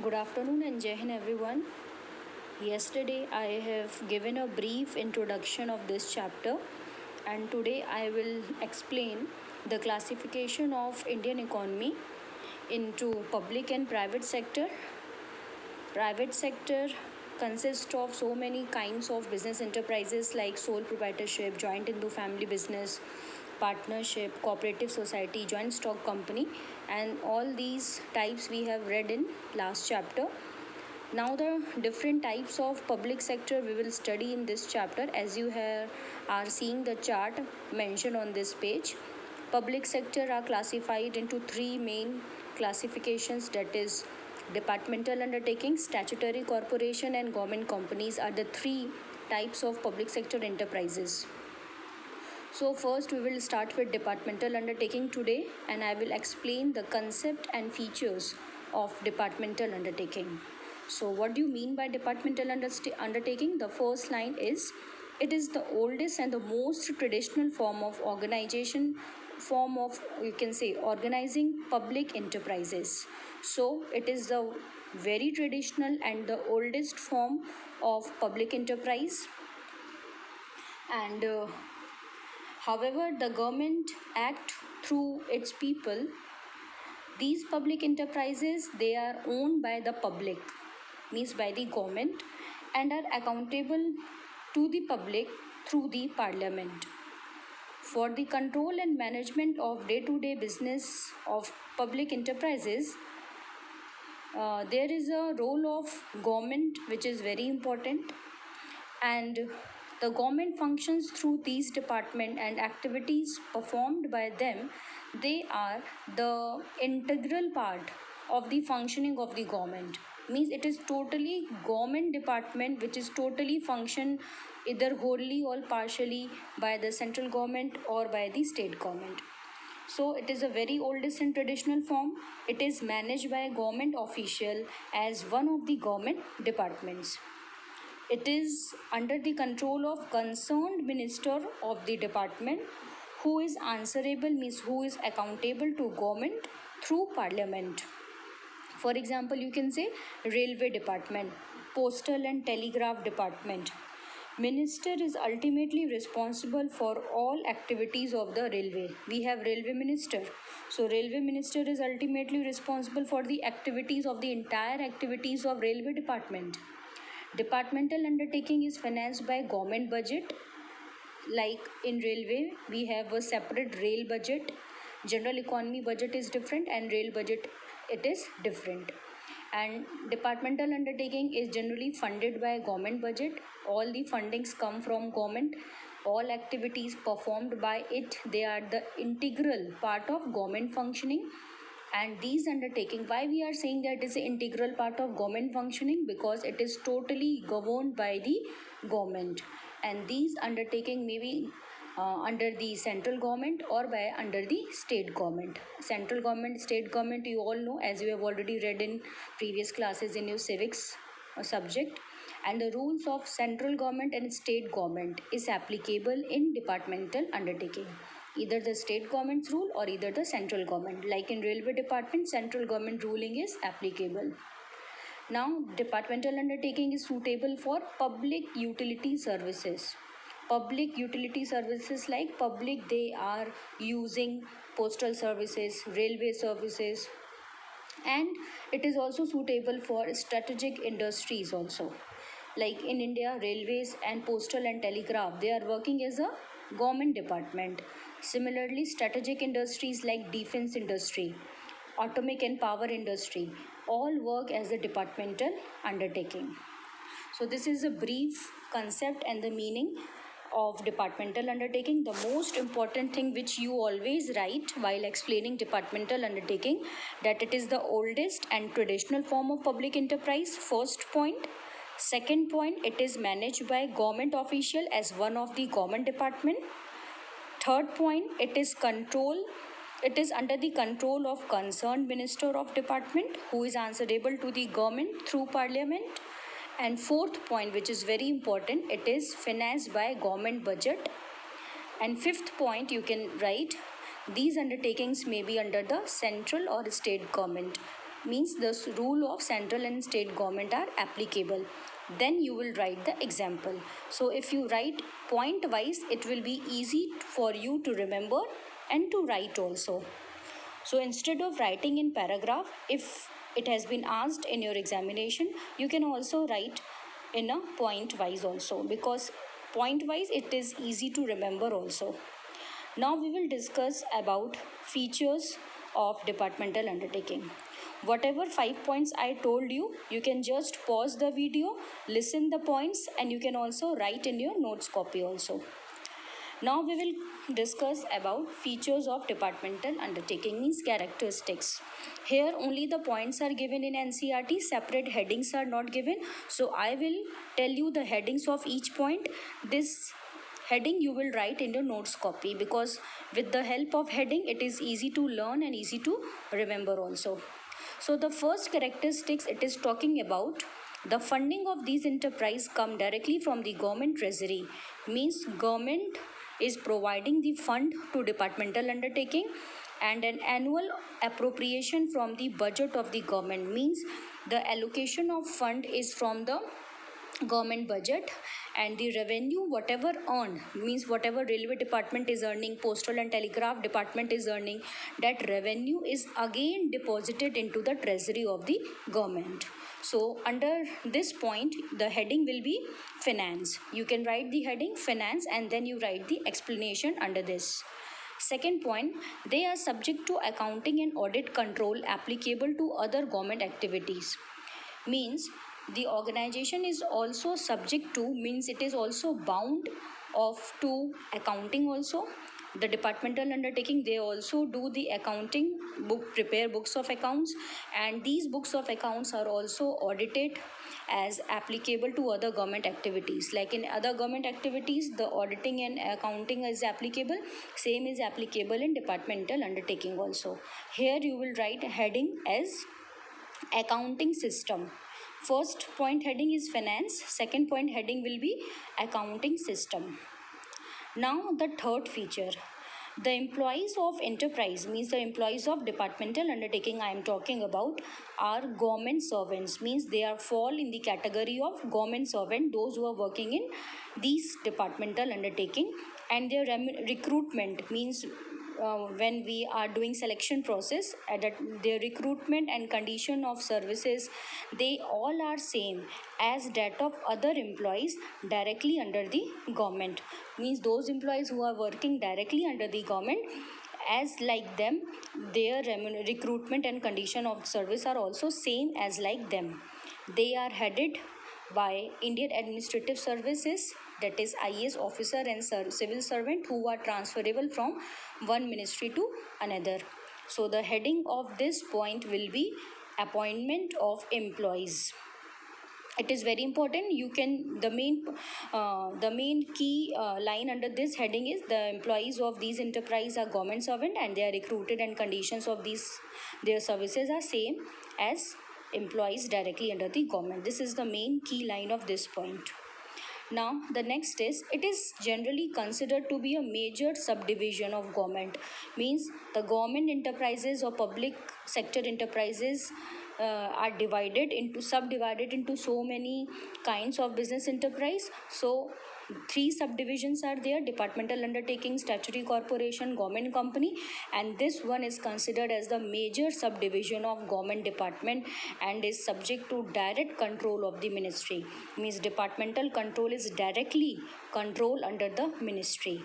Good afternoon and Jai Hind everyone. Yesterday I have given a brief introduction of this chapter, and today I will explain the classification of Indian economy into public and private sector. Private sector consists of so many kinds of business enterprises like sole proprietorship, joint Hindu family business, partnership, cooperative society, joint stock company, and all these types we have read in last chapter. Now the different types of public sector we will study in this chapter. As you are seeing the chart mentioned on this page, public sector are classified into three main classifications, that is departmental undertakings, statutory corporation and government companies are the three types of public sector enterprises. So first we will start with departmental undertaking today, and I will explain the concept and features of departmental undertaking. So what do you mean by departmental undertaking? The first line is, it is the oldest and the most traditional form of organization, form of, you can say, organizing public enterprises. So it is the very traditional and the oldest form of public enterprise. And however, the government act through its people. These public enterprises, they are owned by the public, means by the government, and are accountable to the public through the parliament. For the control and management of day-to-day business of public enterprises, there is a role of government which is very important, and the government functions through these departments and activities performed by them. They are the integral part of the functioning of the government, means it is totally government department which is totally function either wholly or partially by the central government or by the state government. So it is a very oldest and traditional form. It is managed by a government official as one of the government departments. It is under the control of concerned minister of the department, who is answerable, means who is accountable to government through parliament. For example, you can say railway department, postal and telegraph department. Minister is ultimately responsible for all activities of the railway. We have railway minister. So railway minister is ultimately responsible for the activities of the entire activities of railway department. Departmental undertaking is financed by government budget. Like in railway, we have a separate rail budget. General economy budget is different, and rail budget it is different. And departmental undertaking is generally funded by government budget. All the fundings come from government. All activities performed by it, they are the integral part of government functioning. And these undertaking, why we are saying that it is an integral part of government functioning, because it is totally governed by the government, and these undertaking may be under the central government or by under the state government. Central government, state government, you all know, as you have already read in previous classes in your civics subject. And the rules of central government and state government is applicable in departmental undertaking, either the state government's rule or either the central government. Like in railway department, central government ruling is applicable. Now, departmental undertaking is suitable for public utility services. Public utility services, like public, they are using postal services, railway services, and it is also suitable for strategic industries also. Like in India, railways and postal and telegraph, they are working as a government department. Similarly, strategic industries like defense industry, atomic and power industry, all work as a departmental undertaking. So this is a brief concept and the meaning of departmental undertaking. The most important thing which you always write while explaining departmental undertaking, that it is the oldest and traditional form of public enterprise, first point. Second point, it is managed by government official as one of the government department. Third point, it is under the control of concerned minister of department, who is answerable to the government through parliament. And fourth point, which is very important, it is financed by government budget. And fifth point, you can write, these undertakings may be under the central or state government. means the rule of central and state government are applicable. Then you will write the example. So if you write point wise, it will be easy for you to remember and to write also. So instead of writing in paragraph, if it has been asked in your examination, you can also write in a point wise also, because point wise it is easy to remember also. Now we will discuss about features of departmental undertaking. Whatever 5 points I told you, you can just pause the video, listen the points, and you can also write in your notes copy also. Now we will discuss about features of departmental undertaking, means characteristics. Here only the points are given in NCERT, separate headings are not given. So I will tell you the headings of each point. This heading you will write in your notes copy, because with the help of heading it is easy to learn and easy to remember also. So the first characteristics it is talking about, the funding of these enterprise come directly from the government treasury, means government is providing the fund to departmental undertaking, and an annual appropriation from the budget of the government, means the allocation of fund is from the government budget, and the revenue whatever earned, means whatever railway department is earning, postal and telegraph department is earning, that revenue is again deposited into the treasury of the government. So under this point the heading will be finance. You can write the heading finance and then you write the explanation under this. Second point, they are subject to accounting and audit control applicable to other government activities, means the organization is also subject to, means it is also bound of to accounting also. The departmental undertaking, they also do the accounting book, prepare books of accounts, and these books of accounts are also audited as applicable to other government activities. Like in other government activities the auditing and accounting is applicable, same is applicable in departmental undertaking also. Here you will write heading as accounting system. First point heading is finance, second point heading will be accounting system. Now the third feature, the employees of enterprise, means the employees of departmental undertaking I am talking about, are government servants, means they are fall in the category of government servant, those who are working in these departmental undertaking. And their recruitment, means when we are doing selection process, their recruitment and condition of services, they all are same as that of other employees directly under the government, means those employees who are working directly under the government, as like them, their recruitment and condition of service are also same as like them. They are headed by Indian Administrative Services, that is IAS officer and civil servant, who are transferable from one ministry to another. So the heading of this point will be appointment of employees. It is very important. You can the main key line under this heading is the employees of these enterprise are government servant and they are recruited, and conditions of these their services are same as employees directly under the government. This is the main key line of this point. Now the next is, it is generally considered to be a major subdivision of government, means the government enterprises or public sector enterprises are subdivided into so many kinds of business enterprise. So three subdivisions are there: departmental undertaking, statutory corporation, government company, and this one is considered as the major subdivision of government department and is subject to direct control of the ministry, means departmental control is directly control under the ministry.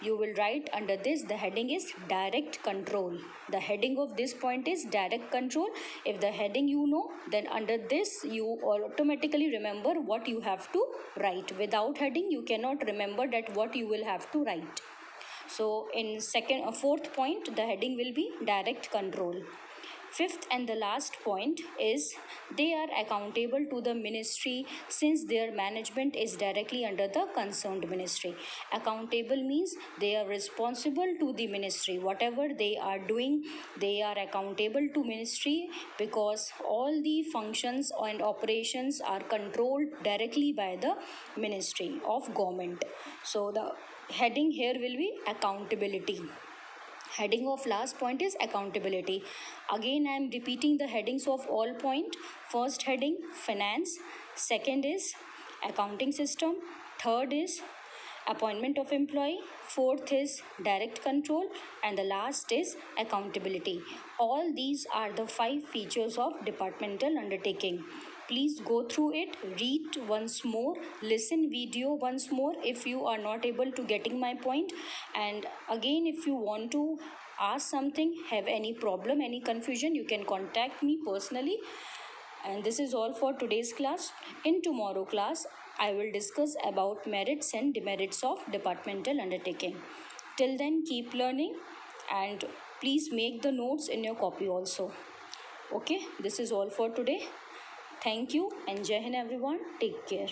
You will write under this, the heading is direct control. The heading of this point is direct control. If the heading you know, then under this you automatically remember what you have to write. Without heading you cannot remember that what you will have to write. So in fourth point, the heading will be direct control. Fifth and the last point is, they are accountable to the ministry since their management is directly under the concerned ministry. Accountable means they are responsible to the ministry. Whatever they are doing, they are accountable to ministry, because all the functions and operations are controlled directly by the ministry of government. So the heading here will be accountability. Heading of last point is accountability. Again, I am repeating the headings of all point. First heading, finance. Second is accounting system. Third is appointment of employee. Fourth is direct control. And the last is accountability. All these are the 5 features of departmental undertaking. Please go through it, read once more, listen video once more if you are not able to getting my point. And again, if you want to ask something, have any problem, any confusion, you can contact me personally. And this is all for today's class. In tomorrow class, I will discuss about merits and demerits of departmental undertaking. Till then, keep learning and please make the notes in your copy also. Okay, this is all for today. Thank you and Jai Hind everyone. Take care.